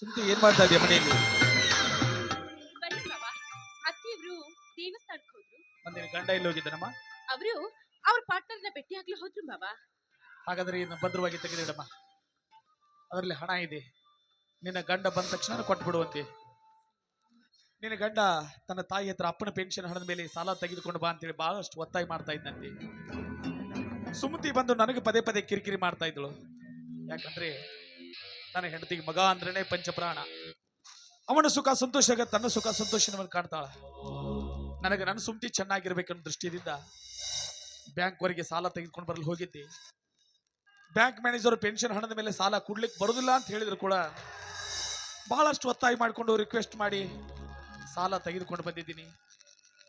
ಸುಮ್ತಿ ಏನ್ ಮಾಡ್ತಾ ಇದೀಯ ಮನೆಯಲ್ಲಿ? ಬನ್ನಿ ಮಾವ. ಅತ್ತಿಯವರು ದೇವಸ್ಥಾನಕ್ಕೆ ಹೋದ್ರು. ಒಂದಿನ ಗಂಡ ಎಲ್ಲಿ ಹೋಗಿದ್ದಾನಮ್ಮ? ಅವರು ಅವ್ರ ಪಾರ್ಟ್ನರ್ನ ಭೇಟಿಯಾಗ್ಲಿ ಹೋದ್ರು ಮಾವ. ಹಾಗಾದ್ರೆ ಇನ್ನು ಭದ್ರವಾಗಿ ತೆಗೆದಿಡಮ್ಮ. ಅದರಲ್ಲಿ ಹಣ ಇದೆ. ನಿನ್ನ ಗಂಡ ಬಂದ ತಕ್ಷಣ ಕೊಟ್ಟು ಬಿಡುವಂತೆ. ನಿನ್ನ ಗಂಡ ತನ್ನ ತಾಯಿ ಹತ್ರ ಅಪ್ಪನ ಪೆನ್ಷನ್ ಹಣದ ಮೇಲೆ ಸಾಲ ತೆಗೆದುಕೊಂಡು ಬಾ ಅಂತೇಳಿ ಬಹಳಷ್ಟು ಒತ್ತಾಯ ಮಾಡ್ತಾ ಇದ್ದಂತೆ. ಸುಮತಿ ಬಂದು ನನಗೆ ಪದೇ ಪದೇ ಕಿರಿಕಿರಿ ಮಾಡ್ತಾ ಇದ್ಳು. ಯಾಕಂದ್ರೆ ನನ್ನ ಹೆಂಡತಿಗೆ ಮಗ ಅಂದ್ರೇನೆ ಪಂಚಪ್ರಾಣ. ಅವನ ಸುಖ ಸಂತೋಷ ತನ್ನ ಸುಖ ಸಂತೋಷವನ್ನು ಕಾಣ್ತಾಳ. ನನಗೆ ನನ್ನ ಸುಮತಿ ಚೆನ್ನಾಗಿರ್ಬೇಕನ್ನೋ ದೃಷ್ಟಿಯಿಂದ ಬ್ಯಾಂಕ್ ವರೆಗೆ ಸಾಲ ತೆಗೆದುಕೊಂಡು ಬರಲು ಹೋಗಿದ್ದೆ. ಬ್ಯಾಂಕ್ ಮ್ಯಾನೇಜರ್ ಪೆನ್ಷನ್ ಹಣದ ಮೇಲೆ ಸಾಲ ಕೊಡ್ಲಿಕ್ಕೆ ಬರುದಿಲ್ಲ ಅಂತ ಹೇಳಿದ್ರು ಕೂಡ ಬಹಳಷ್ಟು ಒತ್ತಾಯ ಮಾಡಿಕೊಂಡು ರಿಕ್ವೆಸ್ಟ್ ಮಾಡಿ ಸಾಲ ತೆಗೆದುಕೊಂಡು ಬಂದಿದ್ದೀನಿ.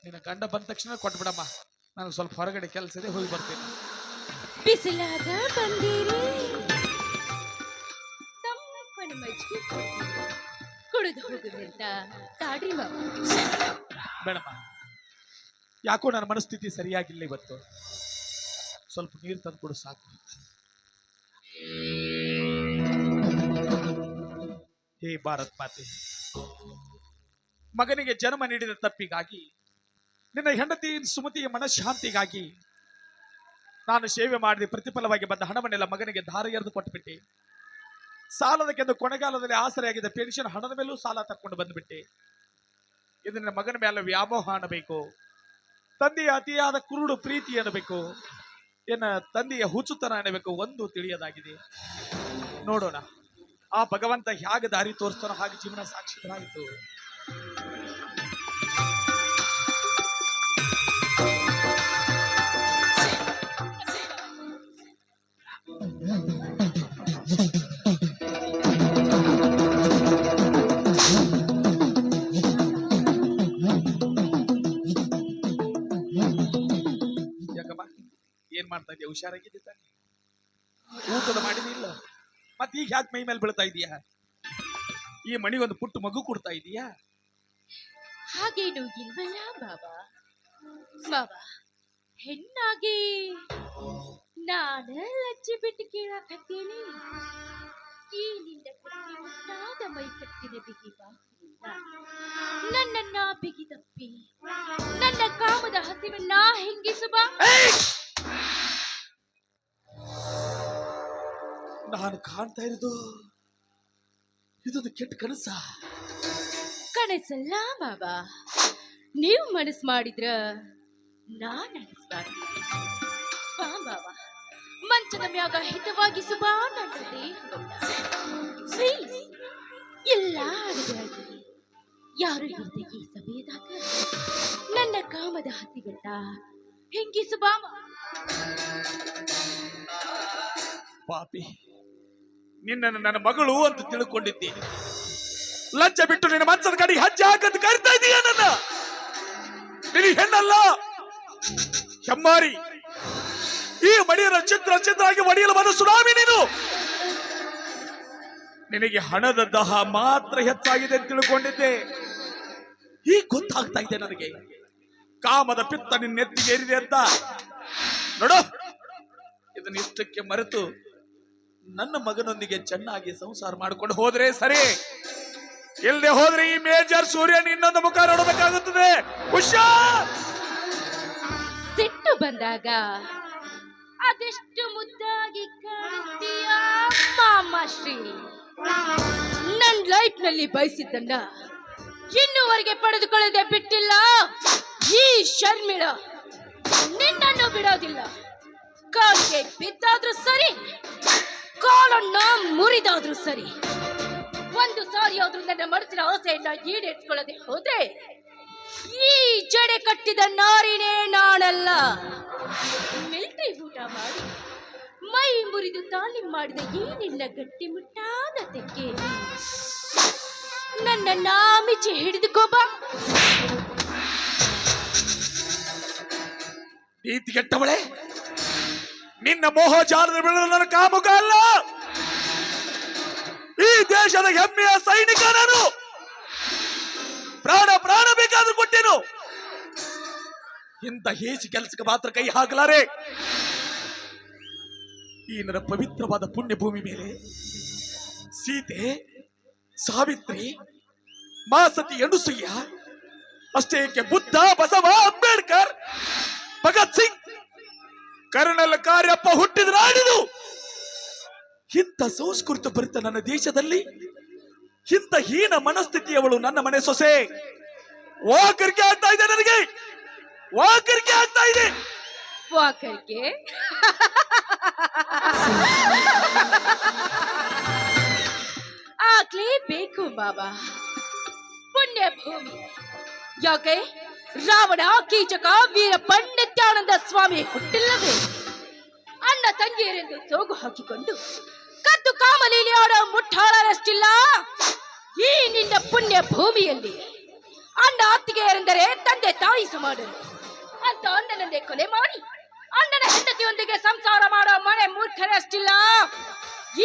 ನಿನ್ನ ಗಂಡ ಬಂದ ತಕ್ಷಣ ಕೊಟ್ಬಿಡಮ್ಮ. ನನಗೆ ಸ್ವಲ್ಪ ಹೊರಗಡೆ ಕೆಲಸ ಇದೆ, ಹೋಗಿ ಬರ್ತೇನೆ. ಬಿಸಿಲಾದ ಬಂದಿರಿ ತಮ್ಮಪ್ಪನ ಮಜ್ಜಿಗೆ ಕುಡಿದು ಹೋಗುದಂತ ತಾಡ್ರಿ ಮಾವ. ಬೇಡಮ್ಮ, ಯಾಕೋ ನನ್ನ ಮನಸ್ಥಿತಿ ಸರಿಯಾಗಿಲ್ಲ ಇವತ್ತು. ಸ್ವಲ್ಪ ನೀರು ತಂದು ಕೊಡು ಸಾಕು. ಹೇ ಭಾರತ್ ಮಾತೆ, ಮಗನಿಗೆ ಜನ್ಮ ನೀಡಿದ ತಪ್ಪಿಗಾಗಿ, ನಿನ್ನ ಹೆಂಡತಿ ಸುಮತಿಯ ಮನಃಶಾಂತಿಗಾಗಿ ನಾನು ಸೇವೆ ಮಾಡಿದ ಪ್ರತಿಫಲವಾಗಿ ಬಂದ ಹಣವನ್ನೆಲ್ಲ ಮಗನಿಗೆ ಧಾರೆ ಎರೆದು ಕೊಟ್ಟುಬಿಟ್ಟೆ. ಸಾಲದಕ್ಕೆಂದು ಕೊನೆಗಾಲದಲ್ಲಿ ಆಸರೆಯಾಗಿದ್ದ ಪೆನ್ಷನ್ ಹಣದ ಮೇಲೂ ಸಾಲ ತಕ್ಕೊಂಡು ಬಂದ್ಬಿಟ್ಟೆ. ಇದು ನನ್ನ ಮಗನ ಮೇಲೆ ವ್ಯಾಮೋಹ ಅನ್ನಬೇಕು, ತಂದೆಯ ಅತಿಯಾದ ಕುರುಡು ಪ್ರೀತಿ ಅನ್ನಬೇಕು, ಏನ ತಂದೆಯ ಹುಚ್ಚುತನ ಅನ್ನಬೇಕು, ಒಂದು ತಿಳಿಯದಾಗಿದೆ. ನೋಡೋಣ ಆ ಭಗವಂತ ಹೇಗೆ ದಾರಿ ತೋರಿಸ್ತಾನೋ ಹಾಗೆ ಜೀವನ ಸಾಕ್ಷಿತರಾಯಿತು. ಯಾಕಮ್ಮ ಏನ್ ಮಾಡ್ತಾ ಇದೀಯ? ಹುಷಾರಾಗಿದ್ದೆ ತಾನೆ? ಊಟದ ಮಾಡಿದಿಲ್ಲ? ಮತ್ತೆ ಈಗ ಯಾಕೆ ಮೈ ಮೇಲೆ ಬೀಳ್ತಾ ಇದೀಯಾ? ಈ ಮಣಿಗೊಂದು ಪುಟ್ಟ ಮಗು ಕೊಡ್ತಾ ಇದೀಯಾ? ಹಾಗೇನು ಇಲ್ವಲ್ಲ ಬಾಬಾ. ಮಾವ ಹೆಣ್ಣಾಗಿ ನಾನು ಲಜ್ಜೆ ಬಿಟ್ಟು ಕೇಳಾಕತ್ತೀನಿ. ಈ ನಿನ್ನ ಕಟ್ಟಿ ಮುಟ್ಟಾದ ಮೈ ಕಟ್ಟಿನ ಬಿಗಿ ಬಾಗಿಲಿಂದ ನನ್ನನ್ನ ಬಿಗಿದಪ್ಪಿ ನನ್ನ ಕಾಮದ ಹಸಿವನ್ನ ಹಿಂಗಿಸುವ. ನಾನು ಕಾಣ್ತಾ ಇರೋದು ಇದೊಂದು ಕೆಟ್ಟ ಕನಸ. ಕನಸಲ್ಲ ಬಾಬಾ, ನೀವು ಮನಸ್ಸು ಮಾಡಿದ್ರ ನಾನ್ ನಡೆಸ್ಬಾರ್ದು. ಬಾ ಬಾಬಾ, ಮಂಚದ ಮ್ಯಾಗ ಹಿತವಾಗಿಸುವ ನನ್ನ ದೇಹವನ್ನ ಎಲ್ಲ ಅಡಗಾಗಿ ಯಾರು ಇಲ್ಲದೆ ಈ ಸಮಯದಾಗ ನನ್ನ ಕಾಮದ ಹಸಿವನ್ನ ಹೆಂಗಿಸುವ. ಪಾಪಿ, ನಿನ್ನನ್ನು ನನ್ನ ಮಗಳು ಅಂತ ತಿಳ್ಕೊಂಡಿದ್ದೆ. ಲಜ್ಜ ಬಿಟ್ಟು ನಿನ್ನ ಮನಸ್ಸದ ಕಡೆಗೆ ಹೆಜ್ಜೆ ಹಾಕಂತ ಕರಿತಾ ಇದೀಯ ನನ್ನ. ನಿನಗೆ ಹೆಣ್ಣಲ್ಲ, ಹೆಮ್ಮಾರಿ. ಈ ಮಡಿಯರ ಚಿತ್ರ ಮಡಿಯಲು ಮನಸ್ಸು ಸುನಾಮಿ ನೀನು. ನಿನಗೆ ಹಣದ ದಹ ಮಾತ್ರ ಹೆಚ್ಚಾಗಿದೆ ಅಂತ ತಿಳ್ಕೊಂಡಿದ್ದೆ. ಈಗ ಗೊತ್ತಾಗ್ತಾ ಇದೆ ನನಗೆ ಕಾಮದ ಪಿತ್ತ ನಿನ್ನ ನೆತ್ತಿಗೆ ಏರಿದೆ ಅಂತ. ನೋಡು, ಇದನ್ನ ಇಷ್ಟಕ್ಕೆ ಮರೆತು ನನ್ನ ಮಗನೊಂದಿಗೆ ಚೆನ್ನಾಗಿ ಸಂಸಾರ ಮಾಡಿಕೊಂಡು ಹೋದ್ರೆ ಸರಿ. ಇಲ್ಲದೆ ಹೋದ್ರೆ ಈ ಮೇಜರ್ ಸೂರ್ಯನ ಇನ್ನೊಂದು ಮುಖ ನೋಡಬೇಕಾಗುತ್ತದೆ. ಹುಷಾರ್. ಸಿಟ್ಟು ಬಂದಾಗ ಅದೆಷ್ಟು ಮುದ್ದಾಗಿ ಕಾಣಿಸ್ತೀಯ ಮಾಮಾಶ್ರೀ. ನನ್ನ ಲೈಫ್ ನಲ್ಲಿ ಬಯಸಿದ್ದನ್ನ ಇನ್ನೂವರೆಗೆ ಪಡೆದುಕೊಳ್ಳದೆ ಬಿಟ್ಟಿಲ್ಲ ಈ ಶರ್ಮಿಳ. ನಿನ್ನನ್ನು ಬಿಡೋದಿಲ್ಲ. ಕಾಲಿಗೆ ಬಿದ್ದಾದ್ರೂ ಸರಿ, ಕಾಲನ್ನ ಮುರಿದಾದ್ರೂ ಸರಿ. ಒಂದು ಸಾರಿ ಆದ್ರೂ ನನ್ನ ಮನಸ್ಸಿನ ಆಸೆಯನ್ನ ಈಡೇರಿಸಿಕೊಳ್ಳದೆ ಹೋದ್ರೆ ಈ ಜಡೆ ಕಟ್ಟಿದ ನಾರಿನೇ ನಾನಲ್ಲ. ಮಿಲಿಟರಿ ಊಟ ಮಾಡಿ ಮೈ ಮುರಿದು ತಾಲೀಮ್ ಮಾಡಿದ ಈ ನಿನ್ನ ಗಟ್ಟಿ ಮುಟ್ಟಾದ ತೆಕ್ಕೆ ನನ್ನ ನಾಮಿಚಿ ಹಿಡಿದುಕೋಬಾ. ನೀತಿಗೆಟ್ಟವಳೆ, ನಿನ್ನ ಮೋಹಜಾಲದ ಬಿಡಲು ನನ್ನ ಕಾಮುಕ ಅಲ್ಲ, ಈ ದೇಶದ ಹೆಮ್ಮೆಯ ಸೈನಿಕ ನಾನು. ಪ್ರಾಣ ಬೇಕಾದ್ರೂ ಕೊಟ್ಟೇನು. ಇಂಥ ಹೇಸಿ ಕೆಲಸಕ್ಕೆ ಮಾತ್ರ ಕೈ ಹಾಕಲಾರೆ. ಈ ನನ್ನ ಪವಿತ್ರವಾದ ಪುಣ್ಯ ಭೂಮಿ ಮೇಲೆ ಸೀತೆ ಸಾವಿತ್ರಿ, ಮಾಸತಿ ಅನುಸೂಯ, ಅಷ್ಟೇ ಏಕೆ ಬುದ್ಧ, ಬಸವ, ಅಂಬೇಡ್ಕರ್, ಭಗತ್ ಸಿಂಗ್, ಕರ್ನಲ್ ಕಾರ್ಯಪ್ಪ ಹುಟ್ಟಿದ ನಾಡಿದು. ಇಂಥ ಸಂಸ್ಕೃತಿ ಭರಿತ ನನ್ನ ದೇಶದಲ್ಲಿ ಇಂಥ ಹೀನ ಮನಸ್ಥಿತಿಯವಳು ನನ್ನ ಮನೆ ಸೊಸೆ. ವಾಕರಿಕೆ ಆಗ್ತಾ ಇದೆ, ನನಗೆ ವಾಕರಿಕೆ ಆಗ್ತಾ ಇದೆ. ವಾಕರ್ಗೆ ಆಗ್ಲೇಬೇಕು ಬಾಬಾ. ಪುಣ್ಯ ಭೂಮಿ. ಯಾಕೆ ರಾವಣ, ಕೀಚಕ, ವೀರ ಪಂಡಿತ್ಯಾನಂದ ಸ್ವಾಮಿ ಹುಟ್ಟಿಲ್ಲವೇ? ಅಣ್ಣ ತಂಗಿಯರೆಂದು ಸೋಗು ಹಾಕಿಕೊಂಡು ಕದ್ದು ಕಾಮಲೀಲಿ ಆಡೋ ಮುಟ್ಟಾಳರಷ್ಟಿಲ್ಲ ಈ ನಿನ್ನ ಪುಣ್ಯ ಭೂಮಿಯಲ್ಲಿ. ಅಣ್ಣ ಅತ್ತಿಗೆಯರೆಂದರೆ ತಂದೆ ತಾಯಿ ಸಮಾನರು ಅಂತ ಅಣ್ಣನನ್ನೇ ಕೊಲೆ ಮಾಡಿ ಅಣ್ಣನ ಹೆಂಡತಿಯೊಂದಿಗೆ ಸಂಸಾರ ಮಾಡೋ ಮನೆ ಮೂರ್ಖರಷ್ಟಿಲ್ಲ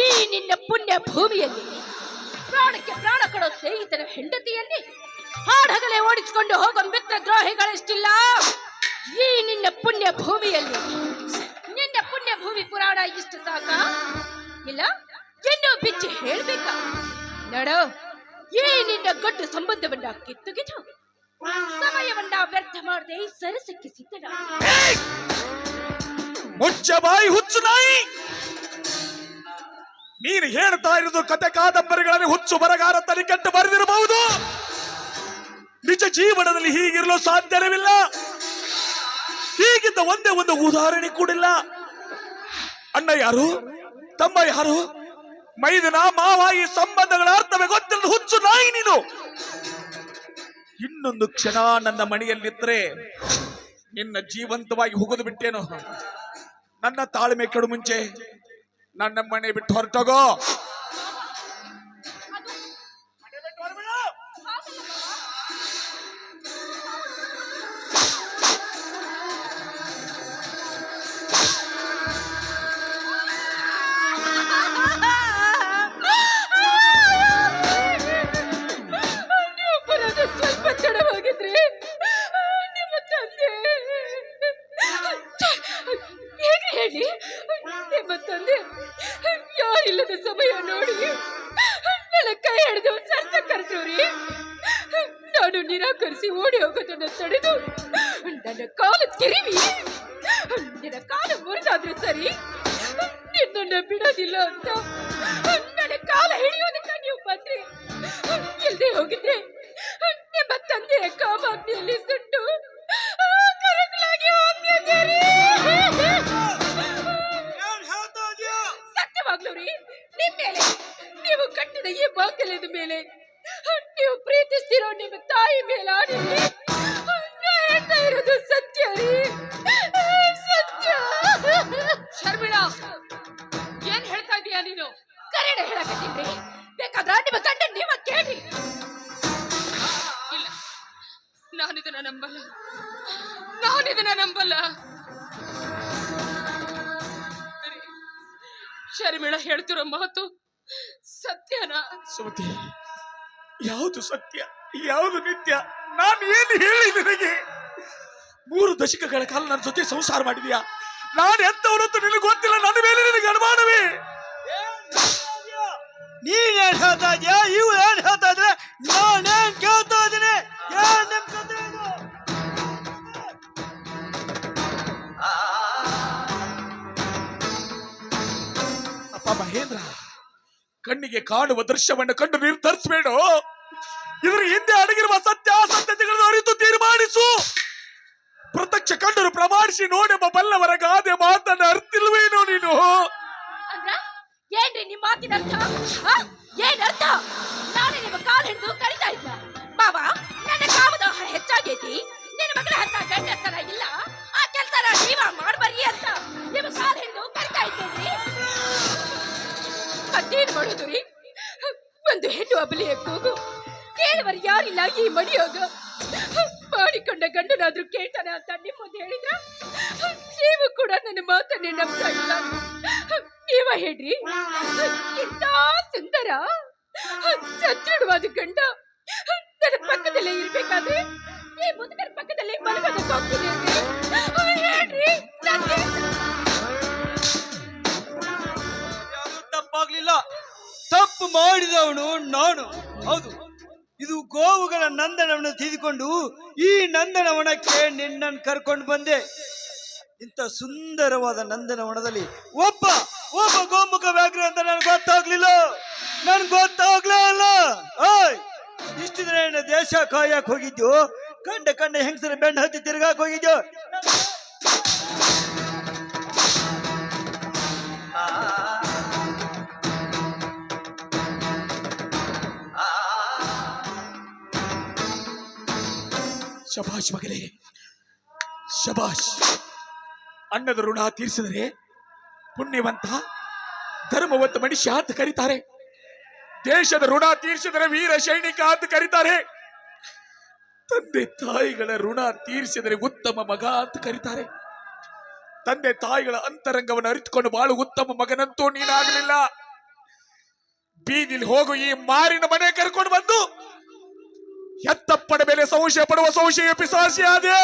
ಈ ನಿನ್ನ ಪುಣ್ಯ ಭೂಮಿಯಲ್ಲಿ. ಪ್ರಾಣಕ್ಕೆ ಪ್ರಾಣ ಕೊಡೋ ಸ್ನೇಹಿತರ ಹೆಂಡತಿಯಲ್ಲಿ ಹಾಡಹಗಲೇ ಓಡಿಸಿಕೊಂಡು ಹೋಗೋ ಮಿತ್ರ ದ್ರೋಹಿಗಳಷ್ಟಿಲ್ಲ ಈ ನಿನ್ನ ಪುಣ್ಯ ಭೂಮಿಯಲ್ಲಿ. ನಿನ್ನ ಪುಣ್ಯ ಭೂಮಿ ಪುರಾಣ ಇಷ್ಟು ಸಾಕ? ಇಲ್ಲ ಇನ್ನೂ ಬಿಚ್ಚಿ ಹೇಳ್ಬೇಕಾ? ನಡೋ, ಈ ನಿನ್ನ ಗಡ್ಡು ಸಂಬಂಧವನ್ನ ಕಿತ್ತುಗಿದು ಸಮಯವನ್ನ ವ್ಯರ್ಥ ಮಾಡದೆ ಸರಸಕ್ಕೆ ಸಿದ್ಧನ. ಮುಚ್ಚ ಬಾಯಿ, ಹುಚ್ಚು ನಾಯಿ. ನೀನು ಹೇಳ್ತಾ ಇರೋದು ಕತೆ ಕಾದಂಬರಿಗಳಲ್ಲಿ ಹುಚ್ಚು ಬರಗಾರ ತನಿಕಟ್ಟು ಬರೆದಿರಬಹುದು. ನಿಜ ಜೀವನದಲ್ಲಿ ಹೀಗಿರಲು ಸಾಧ್ಯವಿಲ್ಲ. ಹೀಗಿದ್ದ ಒಂದೇ ಒಂದು ಉದಾಹರಣೆ ಕೂಡಿಲ್ಲ. ಅಣ್ಣ ಯಾರು, ತಮ್ಮ ಯಾರು, ಮೈದನ ಮಾವ, ಈ ಸಂಬಂಧಗಳ ಅರ್ಥವೇ ಗೊತ್ತಿಲ್ಲದ ಹುಚ್ಚು ನಾಯಿ ನೀನು. ಇನ್ನೊಂದು ಕ್ಷಣ ನನ್ನ ಮನೆಯಲ್ಲಿದ್ರೆ ನಿನ್ನ ಜೀವಂತವಾಗಿ ಹೋಗೋದು ಬಿಟ್ಟೇನು. ನನ್ನ ತಾಳ್ಮೆ ಕೆಡು ಮುಂಚೆ ನನ್ನ ಮನೆ ಬಿಟ್ಟು ಹೊರಟೋಗೋ. ಸ್ವಲ್ಪ ತಡವಾಗಿದ್ರೆ ನಿಮ್ಮ ತಂದೆ ಹೇಗೆ ಹೇಳಿ? ನಿಮ್ಮ ತಂದೆ ಯಾರಿಲ್ಲದ ಸಮಯ ನೋಡಿ ನನ್ನ ಕೈ ಹಿಡಿದು ಸರ್ಸ ಕರೆದ್ರಿ. ನಾನು ನಿರಾಕರಿಸಿ ಓಡಿ ಹೋಗೋದನ್ನು ತಡೆದು ನನ್ನ ಕಾಲು ತಿರುವಿ ನಿನ್ನ ಕಾಲು ಮುರಿದಾದ್ರೆ ಸರಿ, ನಿನ್ನನ್ನು ಬಿಡೋದಿಲ್ಲ ಅಂತ ನನ್ನ ಕಾಲ ಹಿಡಿಯೋದಕ್ಕೆ ನೀವು ಬಂದ್ರಿ. ಇಲ್ಲದೆ ಹೋಗಿದ್ರೆ ನಿಮ್ಮ ತಂದೆಯ ಕಾಮಾಗ್ನಿಯಲ್ಲಿ ಸುಟ್ಟು ಕರಕಲಾಗಿ ಹೋಗ್ತಿದ್ದೀರಿ. ಸತ್ಯವಾಗ್ಲೂ ರೀ, ನಿಮ್ಮ ಮೇಲೆ, ನೀವು ಕಟ್ಟಿದ ಈ ಬಾಗಿಲದ ಮೇಲೆ, ನೀವು ಪ್ರೀತಿಸ್ತಿರೋ ನಿಮ್ಮ ತಾಯಿ ಮೇಲೆ ಆಡಿರಿ. ಹೇಳ್ತಾ ಇರೋದು ಸತ್ಯ ರೀ, ಸತ್ಯ. ಶರ್ಮಿಳಾ, ಏನ್ ಹೇಳ್ತಾ ಇದೀಯಾ ನೀನು? ಕರೆಡೆ ಹೇಳಕತ್ತೀನ್ರಿ. ಬೇಕಾದ್ರ ನಿಮ್ಮ ಗಂಡ ನೀವ ಕೇಳಿ. ಇಲ್ಲ, ನಾನಿದನ್ನ ನಂಬಲ್ಲ, ನಾನಿದನ್ನ ನಂಬಲ್ಲ. ಶರ್ಮಿಳಾ ಹೇಳ್ತಿರೋ ಮಾತು ಸತ್ಯನಾ? ಸುಮತಿ, ಯಾವುದು ಸತ್ಯ, ಯಾವುದು ನಿತ್ಯ? ನಾನು ಏನು ಹೇಳಿ ನಿನಗೆ? 3 ದಶಕಗಳ ಕಾಲ ನನ್ನ ಜೊತೆ ಸಂಸಾರ ಮಾಡಿದ್ಯಾ. ನಾನು ಎಂತವರಂತೂ ನಿನಗೆ ಗೊತ್ತಿಲ್ಲ. ನನ್ನ ಮೇಲೆ ನಿನಗೆ ಅನುಮಾನವೇ? ನೀನ್ ಏನ್ ಹೇಳ್ತಾ ಇದ್ಯಾ? ಇವು ಏನ್ ಹೇಳ್ತಾ ಇದ್ರೆ ನಾನೇನ್ ಕೇಳ್ತಾ ಇದ್ದೀನಿ? ಏನ್ ನಿಮ್ ಕಥೆ ಇದು? ಅಪ್ಪ ಮಹೇಂದ್ರ, ಕಣ್ಣಿಗೆ ಕಾಣುವ ದೃಶ್ಯವನ್ನು ಕಂಡು ನಿರ್ಧರಿಸಬೇಡ. ಇದರ ಹಿಂದೆ ಅಡಗಿರುವ ಸತ್ಯಾಸತ್ಯತೆಗಳನ್ನು ಅರಿತು ತೀರ್ಮಾನಿಸು. ಪ್ರತ್ಯಕ್ಷ ಕಂಡರು ಪ್ರಮಾಣಿಸಿ ನೋಡೆಂಬ ಬಲ್ಲವರ ಗಾದೆ ಮಾತನ್ನ ಅರ್ತಿಲ್ವೇನೋ ನೀನು? ಅಂದ್ರ ಏನ್ರಿ ನಿಮ್ಮ ಮಾತಿನ ಅರ್ಥ? ಏನ್ ಅರ್ಥ? ನಾನೇ ನಿಮ್ಮ ಕಾಲು ಹಿಡಿದು ಕರಿತಾ ಇದ್ದ ಮಾವ, ನನ್ನ ಕಾಮದಾಹ ಹೆಚ್ಚಾಗೈತಿ, ನಿನ್ನ ಮಗಳ ಹತ್ತ ಗಂಡಸ್ತನ ಇಲ್ಲ, ಆ ಕೆಲಸ ನೀವ ಮಾಡ್ಬರ್ರಿ ಅಂತ ನಿಮ್ಮ ಕಾಲು ಹಿಡಿದು ಕರಿತಾ ಇದ್ದೇನೆ. ಮತ್ತೇನ್ ಮಾಡೋದು ರೀ? ಒಂದು ಹೆಣ್ಣು ಅಬಲಿಯ ಕೂಗು ಕೇಳುವರು ಯಾರಿಲ್ಲ ಈ ಮಡಿಯೋಗ. ಮಾಡಿಕೊಂಡ ಗಂಡನಾದ್ರೂ ಕೇಳ್ತಾನೆ ಅಂತ ನಿಮ್ಮ ಮುಂದೆ ಹೇಳಿದ್ರ ನೀವು ಕೂಡ ನನ್ನ ಮಾತನ್ನೇ ನಂಬ್ತಾ ಇಲ್ಲ. ನೀವ ಹೇಳ್ರಿ, ಇಂಥ ಸುಂದರ ಸದೃಢವಾದ ಗಂಡ ನನ್ನ ಪಕ್ಕದಲ್ಲೇ ಇರ್ಬೇಕಾದ್ರೆ ಈ ಮುದುಕರ ಪಕ್ಕದಲ್ಲಿ ಮಲಗೋದಕ್ಕೆ ಹೋಗ್ತೀನಿ ಹೇಳ್ರಿ. ತಪ್ಪಾಗ್ಲಿಲ್ಲ, ತಪ್ಪು ಮಾಡಿದವನು ನಾನು. ಹೌದು, ಇದು ಗೋವುಗಳ ನಂದನವನ್ನು ತಿಳಿದುಕೊಂಡು ಈ ನಂದನವನಕ್ಕೆ ನಿನ್ನನ್ನು ಕರ್ಕೊಂಡು ಬಂದೆ. ಇಂಥ ಸುಂದರವಾದ ನಂದನವನದಲ್ಲಿ ಒಬ್ಬ ಒಬ್ಬ ಗೋಮುಖ ವ್ಯಾಘ್ರ ಅಂತ ನನ್ಗೆ ಗೊತ್ತಾಗ್ಲಿಲ್ಲ. ಓಯ್, ಇಷ್ಟು ದಿನ ಏನು ದೇಶ ಕಾಯಕ್ ಹೋಗಿದ್ಯೋ? ಕಂಡ ಹೆಂಗಸರ ಬೆಂಡ್ ಹತ್ತಿ ತಿರ್ಗಾಕ್ ಹೋಗಿದ್ಯೋ? ಶಬಾಷ್ ಮಗಳೇ, ಶಬಾಷ್. ಅನ್ನದ ಋಣ ತೀರಿಸಿದರೆ ಪುಣ್ಯವಂತ ಧರ್ಮವಂತ ಮನುಷ್ಯ ಅಂತ ಕರೀತಾರೆ. ದೇಶದ ಋಣ ತೀರಿಸಿದರೆ ವೀರ ಸೈನಿಕ ಅಂತ ಕರೀತಾರೆ. ತಂದೆ ತಾಯಿಗಳ ಋಣ ತೀರಿಸಿದರೆ ಉತ್ತಮ ಮಗ ಅಂತ ಕರೀತಾರೆ. ತಂದೆ ತಾಯಿಗಳ ಅಂತರಂಗವನ್ನು ಅರಿತುಕೊಂಡು ಬಾಳು ಉತ್ತಮ ಮಗನಂತೂ ನೀನಾಗಲಿಲ್ಲ. ಬೀದಿಲಿ ಹೋಗು ಈ ಮಾರಿನ ಮನೆ ಕರ್ಕೊಂಡು ಬಂದು ಎತ್ತಪ್ಪನ ಮೇಲೆ ಸಂಶಯ ಪಡುವ ಸಂಶಯ ಪಿಸಾಸಿ ಆದೆ.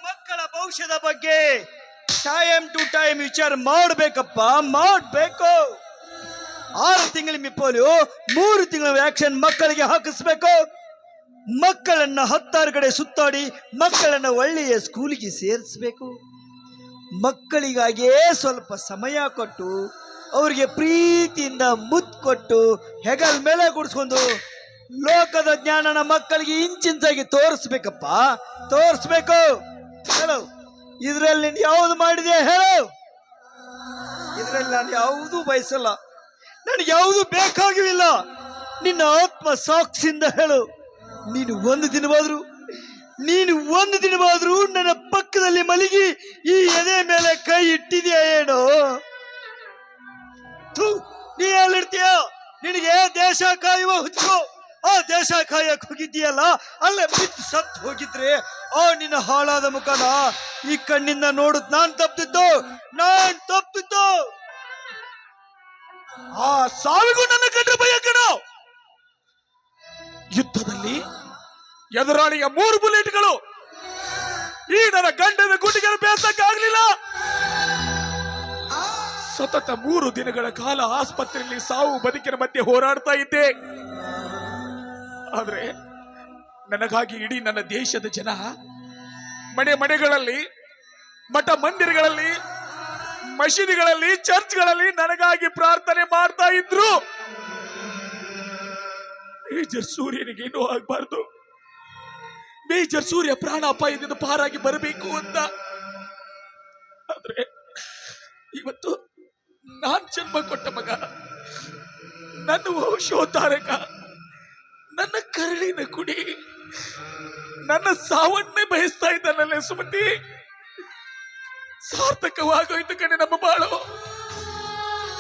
ಮಕ್ಕಳ ಭವಿಷ್ಯದ ಬಗ್ಗೆ ಟೈಮ್ ಟು ಟೈಮ್ ವಿಚಾರ ಮಾಡಬೇಕಪ್ಪ, ಮಾಡಬೇಕು. 6 ತಿಂಗಳ ಮಿಪ್ಪೋಲಿಯೋ 3 ತಿಂಗಳ ವ್ಯಾಕ್ಸಿನ್ ಮಕ್ಕಳಿಗೆ ಹಾಕಿಸ್ಬೇಕು. ಮಕ್ಕಳನ್ನ 16 ಕಡೆ ಸುತ್ತಾಡಿ ಮಕ್ಕಳನ್ನ ಒಳ್ಳೆಯ ಸ್ಕೂಲಿಗೆ ಸೇರಿಸಬೇಕು. ಮಕ್ಕಳಿಗಾಗಿಯೇ ಸ್ವಲ್ಪ ಸಮಯ ಕೊಟ್ಟು ಅವರಿಗೆ ಪ್ರೀತಿಯಿಂದ ಮುತ್ತು ಕೊಟ್ಟು ಹೆಗಲ್ ಮೇಲೆ ಗುಡಿಸ್ಕೊಂಡು ಲೋಕದ ಜ್ಞಾನನ ಮಕ್ಕಳಿಗೆ ಇಂಚಿಂಚಾಗಿ ತೋರಿಸ್ಬೇಕಪ್ಪ, ತೋರಿಸ್ಬೇಕು. ಹೇಳು, ಇದ್ರಲ್ಲಿ ನೀನು ಯಾವುದು ಮಾಡಿದೆ ಹೇಳು. ಇದ್ರಲ್ಲಿ ನಾನು ಯಾವುದೂ ಬಯಸಲ್ಲ, ನನಗೆ ಯಾವುದು ಬೇಕಾಗಿಲ್ಲ. ನಿನ್ನ ಆತ್ಮ ಸಾಕ್ಷಿಯಿಂದ ಹೇಳು, ನೀನು ಒಂದು ದಿನವಾದರೂ ನನ್ನ ಪಕ್ಕದಲ್ಲಿ ಮಲಗಿ ಈ ಎದೆ ಮೇಲೆ ಕೈ ಇಟ್ಟಿದೆಯಾ ಏನೋ? ನೀ ಎಲ್ಲಿರ್ತೀಯ? ನಿನಗೆ ದೇಶ ಕಾಯುವ ಹುಚ್ಚು. ಆ ದೇಶ ಕಾಯಕ್ ಹೋಗಿದ್ದೀಯಲ್ಲ, ಅಲ್ಲೇ ಬಿದ್ದು ಸತ್ತು ಹೋಗಿದ್ರೆ ಆ ನಿನ್ನ ಹಾಳಾದ ಮುಖನ ಈ ಕಣ್ಣಿಂದ ನೋಡುದ್ ನಾನ್ ತಪ್ಪಿದ್ದು. ಆ ಸಾವಿಗೂ ನನ್ನ ಕಂಡ್ರೆ ಭಯ ಕಣ. ಯುದ್ಧದಲ್ಲಿ ಎದುರಾಳಿಯ 3 ಬುಲೆಟ್ಗಳು ಈ ನನ್ನ ಗಂಡನ ಗುಂಡಿಗೆ ಬೇಸಕ್ಕಾಗ್ಲಿಲ್ಲ. ಸತತ 3 ದಿನಗಳ ಕಾಲ ಆಸ್ಪತ್ರೆಯಲ್ಲಿ ಸಾವು ಬದುಕಿನ ಮಧ್ಯೆ ಹೋರಾಡ್ತಾ ಇದ್ದೆ. ಆದ್ರೆ ನನಗಾಗಿ ಇಡೀ ನನ್ನ ದೇಶದ ಜನ ಮನೆಗಳಲ್ಲಿ, ಮಠ ಮಂದಿರಗಳಲ್ಲಿ, ಮಸೀದಿಗಳಲ್ಲಿ, ಚರ್ಚ್ಗಳಲ್ಲಿ ನನಗಾಗಿ ಪ್ರಾರ್ಥನೆ ಮಾಡ್ತಾ ಇದ್ರು. ಮೇಜರ್ ಸೂರ್ಯನಿಗೆ ಏನೂ ಆಗ್ಬಾರ್ದು, ಮೇಜರ್ ಸೂರ್ಯ ಪ್ರಾಣಾಪಾಯದಿಂದ ಪಾರಾಗಿ ಬರಬೇಕು ಅಂತ. ಆದ್ರೆ ಇವತ್ತು ನಾನ್ ಜನ್ಮ ಕೊಟ್ಟ ಮಗ, ನನ್ನ ವಂಶೋದ್ಧಾರಕ, ನನ್ನ ಕರಳಿನ ಕುಡಿ ನನ್ನ ಸಾವನ್ನೇ ಬಯಸ್ತಾ ಇದ್ದಾನಲ್ಲೇ ಸುಮತಿ. ಸಾರ್ಥಕವಾಗೋಯ್ತು ಕಣೆ ನಮ್ಮ ಬಾಳು,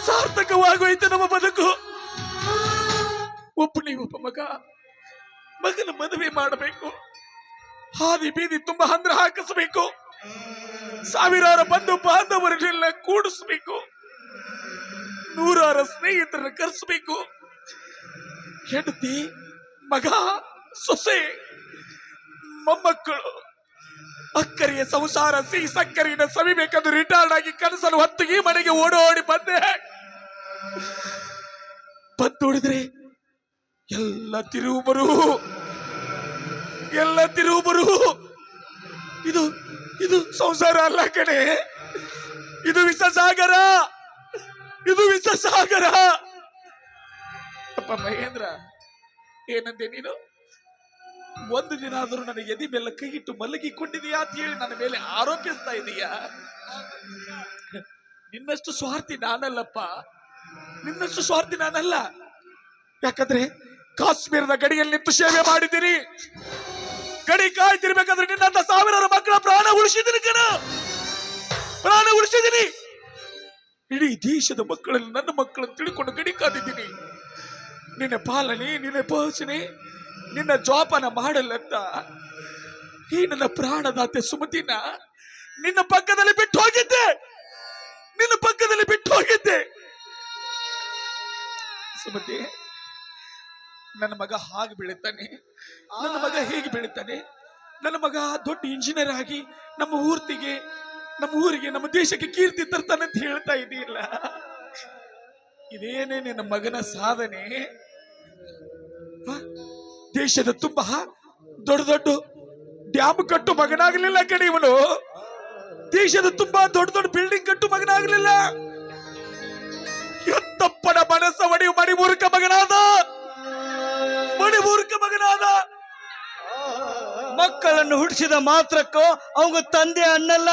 ಸಾರ್ಥಕವಾಗೋಯ್ತು ನಮ್ಮ ಬದುಕು. ಒಬ್ಬ ಮಗನ ಮದುವೆ ಮಾಡಬೇಕು, ಹಾದಿ ಬೀದಿ ತುಂಬಾ ಹಂದ್ರ ಹಾಕಿಸ್ಬೇಕು, ಸಾವಿರಾರು ಬಂಧು ಬಾಂಧವರನ್ನೆಲ್ಲ ಕೂಡಿಸ್ಬೇಕು, 100 ಸ್ನೇಹಿತರನ್ನ ಕರೆಸಬೇಕು. ಹೆಂಡತಿ, ಮಗ, ಸೊಸೆ, ಮೊಮ್ಮಕ್ಕಳು, ಅಕ್ಕರಿಯ ಸಂಸಾರ ಸಿಹಿ ಸಕ್ಕರೆಯನ್ನು ಸವಿಬೇಕಂದು ರಿಟೈರ್ಡ್ ಆಗಿ ಕನಸನ್ನು ಹೊತ್ತು ಈ ಮನೆಗೆ ಓಡೋಡಿ ಬಂದೆ. ಬಂದೋಡಿದ್ರೆ ಎಲ್ಲ ತಿರುವು ಬರು. ಇದು ಸಂಸಾರ ಅಲ್ಲ ಕಣೆ, ಇದು ವಿಷಸಾಗರ. ಅಪ್ಪ ಮಹೇಂದ್ರ, ಏನಂದೆ ನೀನು? ಒಂದು ದಿನ ಆದರೂ ನನ್ನ ಎದೆ ಮೇಲೆ ಕೈಯಿಟ್ಟು ಮಲಗಿಕೊಂಡಿದೀಯಾ ಅಂತ ಹೇಳಿ ನನ್ನ ಮೇಲೆ ಆರೋಪಿಸ್ತಾ ಇದೀಯಾ? ನಿನ್ನಷ್ಟು ಸ್ವಾರ್ಥಿ ನಾನಲ್ಲಪ್ಪ, ನಿನ್ನಷ್ಟು ಸ್ವಾರ್ಥಿ ನಾನಲ್ಲ. ಯಾಕಂದ್ರೆ ಕಾಶ್ಮೀರದ ಗಡಿಯಲ್ಲಿ ನಿಂತು ಸೇವೆ ಮಾಡಿದ್ದೀರಿ. ಗಡಿ ಕಾಯ್ತಿರ್ಬೇಕಾದ್ರೆ ನಿನ್ನಂತ ಸಾವಿರಾರು ಮಕ್ಕಳ ಪ್ರಾಣ ಉಳಿಸಿದ್ದೀನಿ ಕಣ, ಪ್ರಾಣ ಉಳಿಸಿದ್ದೀನಿ. ಇಡೀ ದೇಶದ ಮಕ್ಕಳಲ್ಲಿ ನನ್ನ ಮಕ್ಕಳನ್ನು ತಿಳ್ಕೊಂಡು ಗಡಿ ಕಾದಿದ್ದೀನಿ. ನಿನ್ನ ಪಾಲನೆ, ನಿನ್ನ ಪೋಷಣೆ, ನಿನ್ನ ಜೋಪಾನ ಮಾಡಲ್ಲಂತ ಈ ನನ್ನ ಪ್ರಾಣದಾತೆ ಸುಮತಿನ ನಿನ್ನ ಪಕ್ಕದಲ್ಲಿ ಬಿಟ್ಟು ಹೋಗಿದ್ದೆ. ಸುಮತಿ, ನನ್ನ ಮಗ ಹಾಗೆ ಬೆಳೀತಾನೆ, ನನ್ನ ಮಗ ಹೇಗೆ ಬೆಳೀತಾನೆ, ನನ್ನ ಮಗ ದೊಡ್ಡ ಇಂಜಿನಿಯರ್ ಆಗಿ ನಮ್ಮ ಊರಿಗೆ, ನಮ್ಮ ದೇಶಕ್ಕೆ ಕೀರ್ತಿ ತರ್ತಾನೆ ಅಂತ ಹೇಳ್ತಾ ಇದೆಯಲ್ಲ. ಇದೇನೇ ನಿನ್ನ ಮಗನ ಸಾಧನೆ? ಹ? ದೇಶದ ತುಂಬ ದೊಡ್ಡ ದೊಡ್ಡ ಡ್ಯಾಮ್ ಕಟ್ಟು ಮಗನಾಗಲಿಲ್ಲ ಕಡೆ ಇವನು. ದೇಶದ ತುಂಬಾ ದೊಡ್ಡ ದೊಡ್ಡ ಬಿಲ್ಡಿಂಗ್ ಕಟ್ಟು ಮಗನಾಗಲಿಲ್ಲ. ಎತ್ತಪ್ಪನ ಮನಸ್ಸ ಮಣಿಮೂರ್ಖ ಮಗನಾದ. ಮಕ್ಕಳನ್ನು ಹುಟ್ಟಿಸಿದ ಮಾತ್ರಕ್ಕೂ ಅವಂಗ ತಂದೆ ಅನ್ನಲ್ಲ.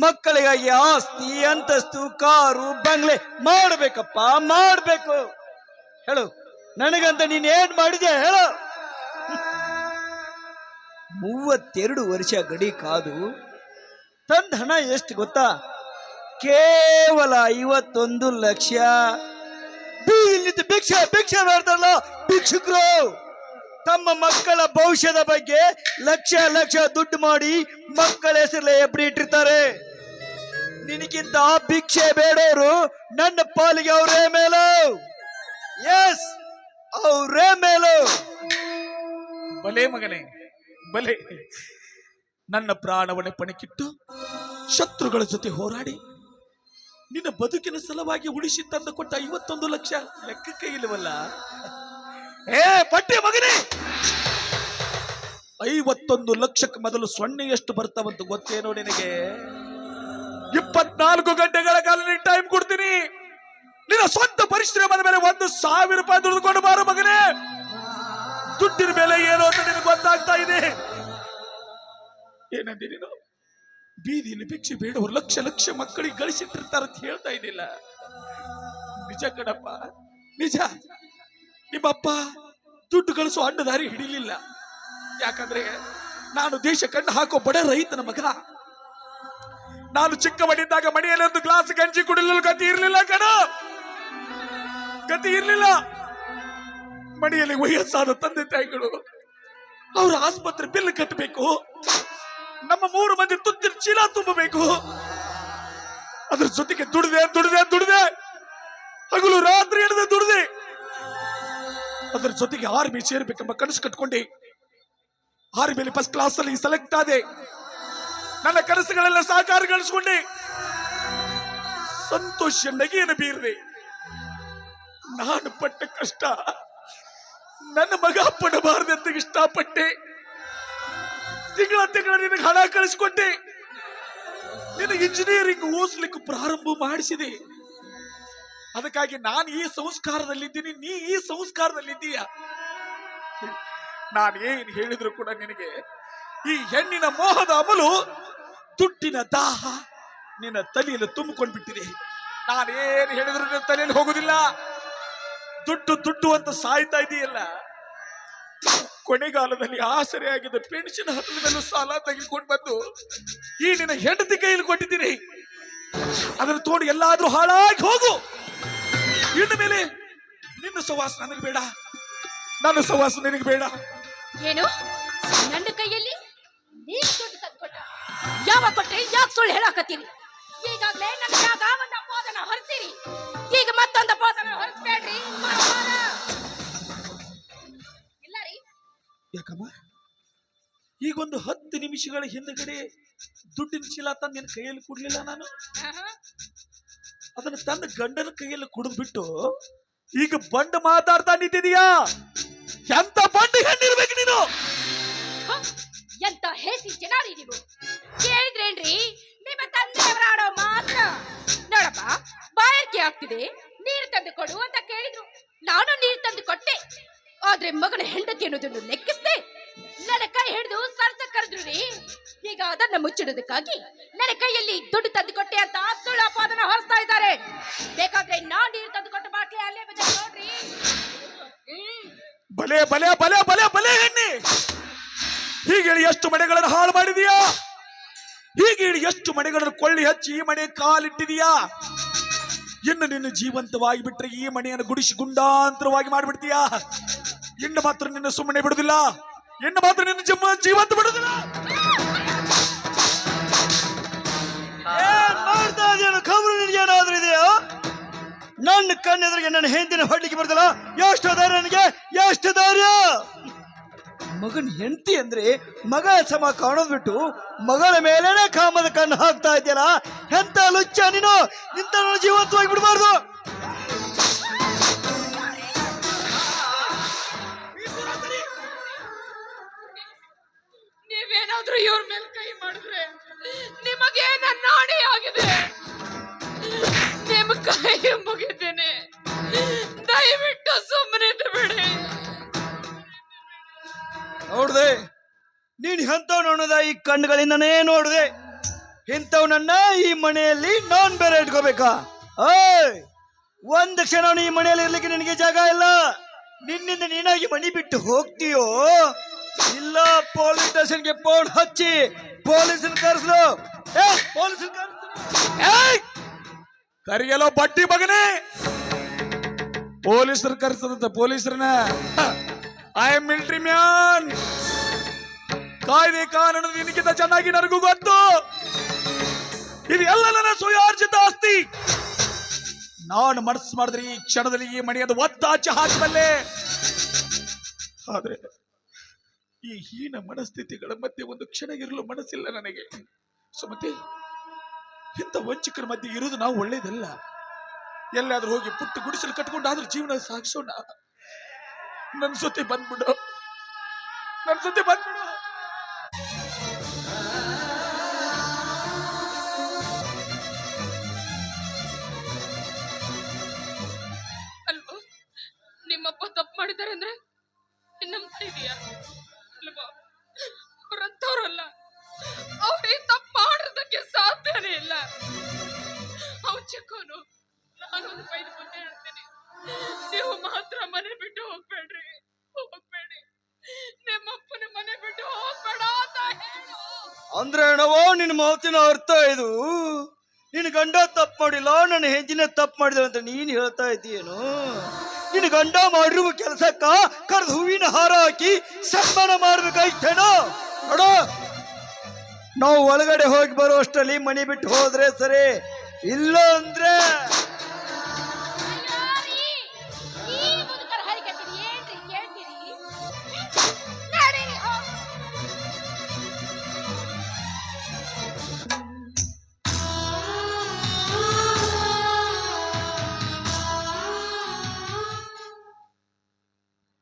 ಮಕ್ಕಳಿಗಾಗಿ ಆಸ್ತಿ ಅಂತಸ್ತು ಕಾರು ಬಂಗ್ಲೆ ಮಾಡಬೇಕಪ್ಪ, ಮಾಡಬೇಕು. ಹೇಳು, ನನಗಂತ ನೀನ್ ಏನ್ ಮಾಡಿದ್ಯಾ ಹೇಳು. 32 ವರ್ಷ ಗಡಿ ಕಾದು ತಂದ ಹಣ ಎಷ್ಟು ಗೊತ್ತಾ? ಕೇವಲ 51 ಲಕ್ಷ. ಬೀದಿಲಿದ್ದು ಭಿಕ್ಷೆ ಭಿಕ್ಷೆ ಮಾಡ್ತಾರಲ್ಲ ಭಿಕ್ಷುಕರು, ತಮ್ಮ ಮಕ್ಕಳ ಭವಿಷ್ಯದ ಬಗ್ಗೆ ಲಕ್ಷ ಲಕ್ಷ ದುಡ್ಡು ಮಾಡಿ ಮಕ್ಕಳ ಹೆಸರಲ್ಲೇ ಎಬ್ರಿ ಇಟ್ಟಿರ್ತಾರೆ. ನಿನಗಿಂತ ಭಿಕ್ಷೆ ಬೇಡವರು ನನ್ನ ಪಾಲಿಗೆ ಅವರೇ ಮೇಲು. ಎಸ್, ಅವರೇ ಮೇಲು. ಬಲೆ ಮಗನೇ, ಬಲೆ. ನನ್ನ ಪ್ರಾಣವನ್ನೇ ಪಣಕ್ಕಿಟ್ಟು ಶತ್ರುಗಳ ಜೊತೆ ಹೋರಾಡಿ ನಿನ್ನ ಬದುಕಿನ ಸಲುವಾಗಿ ಉಳಿಸಿ ತಂದು ಕೊಟ್ಟ 51 ಲಕ್ಷ ಲೆಕ್ಕಕ್ಕೆ ಇಲ್ಲವಲ್ಲ. ಏ ಪಟ್ಟಿ ಮಗನೇ, 51 ಲಕ್ಷಕ್ಕೆ ಮೊದಲು ಸೊನ್ನೆಯಷ್ಟು ಬರ್ತಾವಂತ ಗೊತ್ತೇನೋ ನಿನಗೆ? 24 ಗಂಟೆಗಳ ಕಾಲ ಟೈಮ್ ಕೊಡ್ತೀನಿ. ನಿನ್ನ ಸ್ವಂತ ಪರಿಶ್ರಮದ ಮೇಲೆ 1,000 ರೂಪಾಯಿ ದುಡಿದುಕೊಂಡು ಬಾರು ಮಗನೇ. ದುಡ್ಡಿನ ಮೇಲೆ ಏನು ಅಂತ ನಿನಗೆ ಗೊತ್ತಾಗ್ತಾ ಇದೆ. ಏನಂದಿ ನೀನು? ಬೀದಿಯಲ್ಲಿ ಭಿಕ್ಷೆ ಬೇಡವರು ಲಕ್ಷ ಲಕ್ಷ ಮಕ್ಕಳಿಗೆ ಗಳಿಸಿಟ್ಟಿರ್ತಾರಂತ ಹೇಳ್ತಾ ಇದ್ದಿಲ್ಲ. ನಿಜ ಕಣಪ್ಪ, ನಿಜ. ನಿಮ್ಮಪ್ಪ ದುಡ್ಡು ಗಳಿಸೋ ಅಡ್ಡದಾರಿ ಹಿಡಿಲಿಲ್ಲ. ಯಾಕಂದ್ರೆ ನಾನು ದೇಶ ಕಣ್ಣು ಹಾಕೋ ಬಡ ರೈತನ ಮಗ. ನಾನು ಚಿಕ್ಕ ಮಡಿದ್ದಾಗ ಮನೆಯಲ್ಲಿ ಒಂದು ಗ್ಲಾಸ್ ಗಂಜಿ ಕುಡಿಯಲು ಗತಿ ಇರ್ಲಿಲ್ಲ ಕಣ, ಗತಿ ಇರ್ಲಿಲ್ಲ. ಮನೆಯಲ್ಲಿ ವಯಸ್ಸಾದ ತಂದೆ ತಾಯಿಗಳು ಅವ್ರ ಆಸ್ಪತ್ರೆ ಬಿಲ್ ಕಟ್ಟಬೇಕು, ನಮ್ಮ 3 ಮಂದಿ ತುತ್ತಿನ ಚೀಲ ತುಂಬಬೇಕು. ಅದ್ರ ಜೊತೆಗೆ ದುಡಿದೆ ಹಗಲು ರಾತ್ರಿ ಹಿಡಿದು ದುಡಿದೆ. ಅದರ ಜೊತೆಗೆ ಆರ್ಮಿ ಸೇರ್ಬೇಕೆಂಬ ಕನಸು ಕಟ್ಕೊಂಡೆ. ಆರ್ಮಿಯಲ್ಲಿ ಫಸ್ಟ್ ಕ್ಲಾಸ್ ಅಲ್ಲಿ ಸೆಲೆಕ್ಟ್ ಆದೆ. ನನ್ನ ಕನಸುಗಳೆಲ್ಲ ಸಾಕಾರಗೊಳಿಸಿಕೊಂಡೆ. ಸಂತೋಷ ನಗೆಯನ್ನು ಬೀರಿದೆ. ನಾನು ಪಟ್ಟ ಕಷ್ಟ ನನ್ನ ಮಗ ಪಡಬಾರದಂತ ಇಷ್ಟಪಟ್ಟೆ. ತಿಂಗಳ ನಿನಗೆ ಹಣ ಕಳಿಸ್ಕೊಟ್ಟೆ. ನಿನಗೆ ಇಂಜಿನಿಯರಿಂಗ್ ಓದಿಸ್ಲಿಕ್ಕೆ ಪ್ರಾರಂಭ ಮಾಡಿಸಿದೆ. ಅದಕ್ಕಾಗಿ ನಾನು ಈ ಸಂಸ್ಕಾರದಲ್ಲಿದ್ದೀನಿ, ನೀ ಈ ಸಂಸ್ಕಾರದಲ್ಲಿದ್ದೀಯ. ನಾನು ಏನು ಹೇಳಿದ್ರು ಕೂಡ ನಿನಗೆ ಈ ಹೆಣ್ಣಿನ ಮೋಹದ ಅಮಲು, ದುಡ್ಡಿನ ದಾಹ ನಿನ್ನ ತಲೆಯಲ್ಲಿ ತುಂಬಿಕೊಂಡ್ಬಿಟ್ಟಿದೆ. ನಾನೇನು ಹೇಳಿದ್ರು ನಿನ್ನ ತಲೆಯಲ್ಲಿ ಹೋಗುದಿಲ್ಲ. ದುಡ್ಡು ಅಂತ ಸಾಯ್ತಾ ಇದೆಯಲ್ಲ. ಕೊನೆಗಾಲದಲ್ಲಿ ಆಸರೆಯಾಗಿದ್ದ ಪೆನ್ಷನ್ ಹತ್ತದ ಮೇಲೂ ಸಾಲ ತೆಗೆದುಕೊಂಡು ಬಂದು ಈ ನಿನ್ನ ಹೆಂಡತಿ ಕೈಯಲ್ಲಿ ಕೊಟ್ಟಿದ್ದೀನಿ. ಅದನ್ನು ತೋಡಿ ಎಲ್ಲಾದ್ರೂ ಹಾಳಾಗಿ ಹೋಗು. ಇನ್ನು ಮೇಲೆ ನಿನ್ನ ಸವಾಸ ನನಗೆ ಬೇಡ, ನನ್ನ ಸವಾಸ ನಿನಗೆ ಬೇಡ. ಏನು ನನ್ನ ಕೈಯಲ್ಲಿ ನೀನು ದುಡ್ಡು ತಂದ್ಕೊಟ್ಟ? ಯಾವ ಕೊಟ್ಟೆ? ಯಾಕೆ ಸುಳ್ಳು ಹೇಳಾಕತ್ತೀರಿ? ಈಗಾಗಲೇ ನನ್ನ ಮ್ಯಾಗ ಒಂದು ಅಪವಾದನ ಹೊರಿಸಿರಿ, ಈಗ ಮತ್ತೊಂದು ಅಪವಾದನ ಹೊರಿಸ್ಬೇಡ್ರಿ. ಇಲ್ಲ ರೀ. ಯಾಕಮ್ಮ, ಈಗೊಂದು 10 ನಿಮಿಷಗಳ ಹಿಂದಗಡೆ ದುಡ್ಡಿನ ಚೀಲ ತಂದು ನಿನ್ನ ಕೈಯಲ್ಲಿ ಕೊಡ್ಲಿಲ್ಲ ನಾನು? ಅದನ್ನ ತನ್ನ ಗಂಡನ ಕೈಯಲ್ಲಿ ಕುಡಿದು ಬಿಟ್ಟು ಈಗ ಬಂಡ ಮಾತಾಡ್ತಾ ನಿಂತಿದೀಯಾ? ಎಂತ ಬಂಡ ಹೆಣ್ಣಿರ್ಬೇಕು ನೀನು? ಎಂತ ಹೇಸಿ ಜನಾರಿ ನೀವು. ಕೇಳಿದ್ರೇನ್ರಿ ನಿಮ್ಮ ತಂದೆಯವರ ಆಡೋ ಮಾತ್ರ? ನೋಡಪ್ಪ, ಬಾಯಾರಿಕೆ ಆಗ್ತಿದೆ, ನೀರು ತಂದು ಕೊಡು ಅಂತ ಕೇಳಿದ್ರು. ನಾನು ನೀರು ತಂದು ಕೊಟ್ಟೆ. ಆದ್ರೆ ಮಗನ ಹೆಂಡತಿ ಅನ್ನೋದನ್ನು ಲೆಕ್ಕಿಸ್ದೆ. ನನ್ನ ಕೈ ಹಿಡಿದು ಸರ್ಸ ಕರೆದ್ರು ರೀ. ಈಗ ಅದನ್ನ ಮುಚ್ಚಿಡೋದಕ್ಕಾಗಿ ನನ್ನ ಕೈಯಲ್ಲಿ ದುಡ್ಡು ತಂದು ಕೊಟ್ಟೆ ಅಂತ ಸುಳ್ಳು ಅಪವಾದನ ಹೊರಿಸ್ತಾ ಇದ್ದಾರೆ. ಬೇಕಾದ್ರೆ ನಾನ್ ನೀರು ತಂದು ಕೊಟ್ಟ ಬಾಟ್ಲಿ ಅಲ್ಲೇ ಬಿದ್ದ ನೋಡ್ರಿ. ಬಲೆ ಬಲೆ ಬಲೆ ಬಲೆ ಬಲೆ ಹೆಣ್ಣಿ, ಹೀಗೆ ಎಷ್ಟು ಮನೆಗಳನ್ನು ಹಾಳು ಮಾಡಿದೀಯಾ? ಹೀಗೆ ಎಷ್ಟು ಮನೆಗಳನ್ನು ಕೊಳ್ಳಿ ಹಚ್ಚಿ ಈ ಮನೆ ಕಾಲಿಟ್ಟಿದೀಯಾ? ಇನ್ನು ನಿನ್ನ ಜೀವಂತವಾಗಿ ಬಿಟ್ರೆ ಈ ಮನೆಯನ್ನು ಗುಡಿಸಿ ಗುಂಡಾಂತರವಾಗಿ ಮಾಡಿಬಿಡ್ತೀಯಾ? ಇನ್ನು ಮಾತ್ರ ನಿನ್ನ ಸುಮ್ಮನೆ ಬಿಡುದಿಲ್ಲ, ಇನ್ನು ಮಾತ್ರ ನಿನ್ನ ಜೀವಂತ ಬಿಡುದಿಲ್ಲ. ಮಾಡ್ತಾ ಇದೆಯೋ ಖಬರು ನಿನಗೇನಾದ್ರೂ ಇದೆಯಾ? ನನ್ನ ಕಣ್ಣೆದುರಿಗೆ ನನ್ನ ಹೆಂಡತಿನ ಹೊಡ್ಲಿಕ್ಕೆ ಬರ್ತಲ್ಲ, ಎಷ್ಟು ಧೈರ್ಯ ನನಗೆ, ಎಷ್ಟು ಧೈರ್ಯ! ಮಗನ ಹೆಂಡತಿ ಅಂದ್ರೆ ಮಗ ಸಮ ಕಾಣೋದ್ ಬಿಟ್ಟು ಮಗಳ ಮೇಲೇನೆ ಕಾಮದ ಕಣ್ಣು ಹಾಕ್ತಾ ಇದೆಯಲ್ಲ, ಎಂತ ಲುಚ್ಚ ನೀನು! ಇಂಥ ಜೀವಂತವಾಗಿ ಬಿಡಬಾರ್ದು. ಕೈ ಮುಗಿದ್ದೇನೆ, ದಯವಿಟ್ಟು ಸುಮ್ಮನೆ ಬಿಡಿ. ನೋಡ್ದೆ ನೀನ್ ಎಂತವನದ ಈ ಕಣ್ಣುಗಳಿಂದನೇ ನೋಡ್ದೆ. ಇಂಥವನನ್ನ ಈ ಮನೆಯಲ್ಲಿ ನಾನ್ ಬೇರೆ ಇಟ್ಕೋಬೇಕಾ? ಓಯ್, ಒಂದು ಕ್ಷಣ ಈ ಮನೆಯಲ್ಲಿ ಇರ್ಲಿಕ್ಕೆ ನಿನಗೆ ಜಾಗ ಇಲ್ಲ. ನಿನ್ನಿಂದ ನೀನಾಗಿ ಮನೆ ಬಿಟ್ಟು ಹೋಗ್ತೀಯೋ ಇಲ್ಲ ಪೊಲೀಸ್ ಸ್ಟೇಷನ್ಗೆ ಫೋನ್ ಹಚ್ಚಿ ಪೊಲೀಸನ್ ಕರೆಸ್ಲು. ಪೊಲೀಸನ್ ಕರಿಯಲೋ ಬಟ್ಟಿ ಮಗನೇ, ಪೊಲೀಸರು ಕರೆಸದಂತ ಪೊಲೀಸರನ್ನ. I am military man. ಕಾಯ್ದೆ ಕಾನೂನು ನಿನಗಿಂತ ಚೆನ್ನಾಗಿ ನನಗೂ ಗೊತ್ತು. ಇದು ಎಲ್ಲ ನನ್ನ ಸುಯಾರ್ಜಿತ ಆಸ್ತಿ. ನಾನು ಮನಸ್ಸು ಮಾಡಿದ್ರೆ ಈ ಕ್ಷಣದಲ್ಲಿ ಈ ಮನೆಯದು ಒತ್ತಾಚೆ ಹಾಕಬಲ್ಲೆ. ಆದ್ರೆ ಈ ಹೀನ ಮನಸ್ಥಿತಿಗಳ ಮಧ್ಯೆ ಒಂದು ಕ್ಷಣ ಇರಲು ಮನಸ್ಸಿಲ್ಲ ನನಗೆ. ಸುಮತಿ, ಇಂಥ ವಂಚಕರ ಮಧ್ಯೆ ಇರುವುದು ನಾವು ಒಳ್ಳೇದಲ್ಲ. ಎಲ್ಲಾದ್ರೂ ಹೋಗಿ ಪುಟ್ಟ ಗುಡಿಸಲು ಕಟ್ಕೊಂಡಾದ್ರೂ ಜೀವನ ಸಾಗಿಸೋಣ. ನನ್ನ ಜೊತೆ ಬಂದ್ಬಿಡು, ನನ್ನ ಜೊತೆ ಬಂದ್ಬಿಡು. ಅಲ್ವಾ, ನಿಮ್ಮಪ್ಪ ತಪ್ಪು ಮಾಡಿದ್ದಾರೆ ಅಂದ್ರೆ ನಂಬ್ತಾ ಇದೀಯಾ ಅಲ್ವಾ? ಅವರಂತವ್ರಲ್ಲ, ಅವ್ರೇ ತಪ್ಪು ಮಾಡೋದಕ್ಕೆ ಸಾಧ್ಯನೇ ಇಲ್ಲ. ಅವ್ನು ಚಿಕ್ಕವನು, ನಾನೊಂದು ಬೈದು ಮುಂದೆ ಹೇಳ್ತೇನೆ. ನೀವು ಮಾತ್ರ ಮನೆ ಬಿಟ್ಟು ಹೋಗ್ಬೇಡ್ರಿ, ಹೋಗ್ಬೇಡಿ. ನಿಮ್ಮಪ್ಪನ ಮನೆ ಬಿಟ್ಟು ಹೋಗ್ಬೇಡ ಅಂತ ಹೇಳು. ಅಂದ್ರೆ ಏನವೋ ನಿನ್ನ ಮಾತಿನ ಅರ್ಥ ಇದು? ನಿನ್ನ ಗಂಡ ತಪ್ಪು ಮಾಡಿಲ್ಲ, ನನ್ನ ಹೆಂಜಿನ ತಪ್ಪು ಮಾಡಿದ ಅಂತ ನೀನ್ ಹೇಳ್ತಾ ಇದ್ದೀಯೇನು? ನಿನ್ನ ಗಂಡ ಮಾಡಿರುವ ಕೆಲಸಕ್ಕ ಕರೆದು ಹೂವಿನ ಹಾರ ಹಾಕಿ ಸನ್ಮಾನ ಮಾಡ್ಬೇಕಾಯ್ತೇನೋ? ನೋಡ, ನಾವು ಒಳಗಡೆ ಹೋಗಿ ಬರುವಷ್ಟರಲ್ಲಿ ಮನೆ ಬಿಟ್ಟು ಹೋದ್ರೆ ಸರಿ, ಇಲ್ಲ ಅಂದ್ರೆ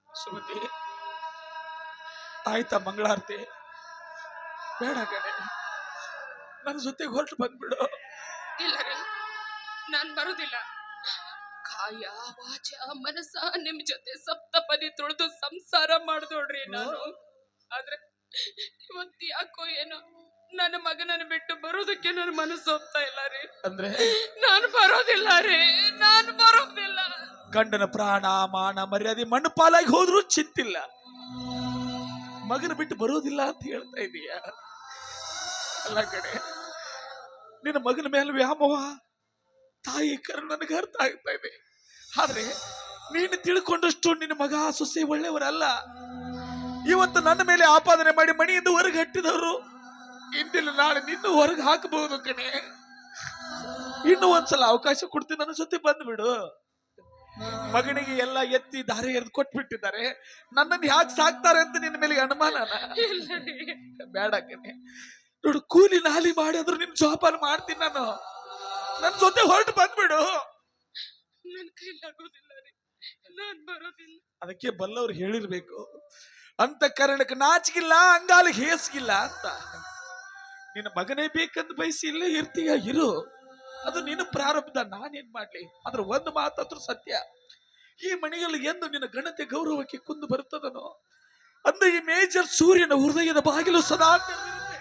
ಸುಮತಿ, ಆಯ್ತಾ ಮಂಗಳಾರತಿ? ಬೇಡ ಕಣೆ, ನನ್ನ ಜೊತೆಗೆ ಹೊರಟು ಬಂದ್ಬಿಡು. ಇಲ್ಲ ರೀ, ನಾನ್ ಬರುದಿಲ್ಲ. ಕಾಯ ವಾಚ ಮನಸ ನಿಮ್ ಜೊತೆ ಸಪ್ತಪದಿ ತುಳಿದು ಸಂಸಾರ ಮಾಡ್ದೋಡ್ರಿ ನಾನು. ಆದ್ರೆ ಇವತ್ತು ಯಾಕೋ ಏನೋ ನನ್ನ ಮಗನನ್ನು ಬಿಟ್ಟು ಬರೋದಕ್ಕೆ ನನ್ನ ಮನಸ್ಸು ಹೋಗ್ತಾ ಇಲ್ಲ ರೀ. ಅಂದ್ರೆ ನಾನು ಬರೋದಿಲ್ಲ ರೀ, ನಾನು ಬರೋದಿಲ್ಲ. ಗಂಡನ ಪ್ರಾಣ ಮಾನ ಮರ್ಯಾದೆ ಮಣ್ಣು ಪಾಲಾಗಿ ಹೋದ್ರೂ ಚಿಂತಿಲ್ಲ, ಮಗನ ಬಿಟ್ಟು ಬರೋದಿಲ್ಲ ಅಂತ ಹೇಳ್ತಾ ಇದೀಯ. ಅಲ್ಲ ಕಡೆ, ನಿನ್ನ ಮಗನ ಮೇಲೆ ವ್ಯಾಮೋಹ ತಾಯಿ ಕರು ನನಗೆ ಅರ್ಥ ಆಗ್ತಾ ಇದೆ. ಆದ್ರೆ ನೀನು ತಿಳ್ಕೊಂಡಷ್ಟು ನಿನ್ನ ಮಗ ಸೊಸೆ ಒಳ್ಳೆಯವರಲ್ಲ. ಇವತ್ತು ನನ್ನ ಮೇಲೆ ಆಪಾದನೆ ಮಾಡಿ ಮನೆಯಿಂದ ಹೊರಗೆ ಹಟ್ಟಿದವರು ಇಂದಿಲ್ಲ ನಾಳೆ ನಿನ್ನ ಹೊರಗೆ ಹಾಕಬಹುದು ಕಣೆ. ಇನ್ನು ಒಂದ್ಸಲ ಅವಕಾಶ ಕೊಡ್ತೀನಿ, ನನ್ನ ಜೊತೆ ಬಂದ್ಬಿಡು. ಮಗನಿಗೆ ಎಲ್ಲ ಎತ್ತಿ ದಾರಿ ಎರೆದು ಕೊಟ್ಬಿಟ್ಟಿದ್ದಾರೆ, ನನ್ನನ್ನು ಯಾಕೆ ಸಾಕ್ತಾರೆ ಅಂತ ನಿನ್ನ ಮೇಲೆ ಅನುಮಾನನ? ಬೇಡ ಕಣೆ, ನೋಡು, ಕೂಲಿ ನಾಲಿ ಮಾಡಿದ್ರು ನಿನ್ ಜೋಪಾನ ಮಾಡ್ತೀನಿ ನಾನು. ನನ್ನ ಜೊತೆ ಹೊರಟು ಬಂದ್ಬಿಡು. ನನ್ ಕೈಲಾಗೋದಿಲ್ಲ ರೀ, ನಾನ್ ಬರೋದಿಲ್ಲ. ಅದಕ್ಕೆ ಬಲ್ಲವ್ರು ಹೇಳಿರ್ಬೇಕು, ಅಂತ ಕಾರಣಕ್ಕೆ ನಾಚಿಗಿಲ್ಲ ಅಂಗಾಲಿಗೆ ಹೇಸಿಗಿಲ್ಲ ಅಂತ. ನಿನ್ನ ಮಗನೇ ಬೇಕಂತ ಬಯಸಿ ಇಲ್ಲೇ ಇರ್ತೀಯ, ಇರು. ಅದು ನಿನ್ನ ಪ್ರಾರಬ್ಧ, ನಾನೇನ್ ಮಾಡ್ಲಿ. ಆದ್ರೆ ಒಂದು ಮಾತಾದ್ರೂ ಸತ್ಯ, ಈ ಮನೆಯಲ್ಲಿ ಎಂದು ನಿನ್ನ ಘನತೆ ಗೌರವಕ್ಕೆ ಕುಂದು ಬರುತ್ತದನೋ ಅಂದ ಈ ಮೇಜರ್ ಸೂರ್ಯನ ಹೃದಯದ ಬಾಗಿಲು ಸದಾ ತೆರೆದಿರುತ್ತೆ.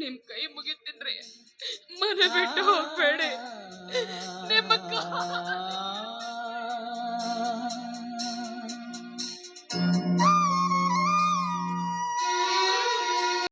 ನಿಮ್ ಕೈ ಮುಗಿತಿನ್ರಿ, ಮನೆ ಬಿಟ್ಟು ಹೋಗ್ಬೇಡಿ.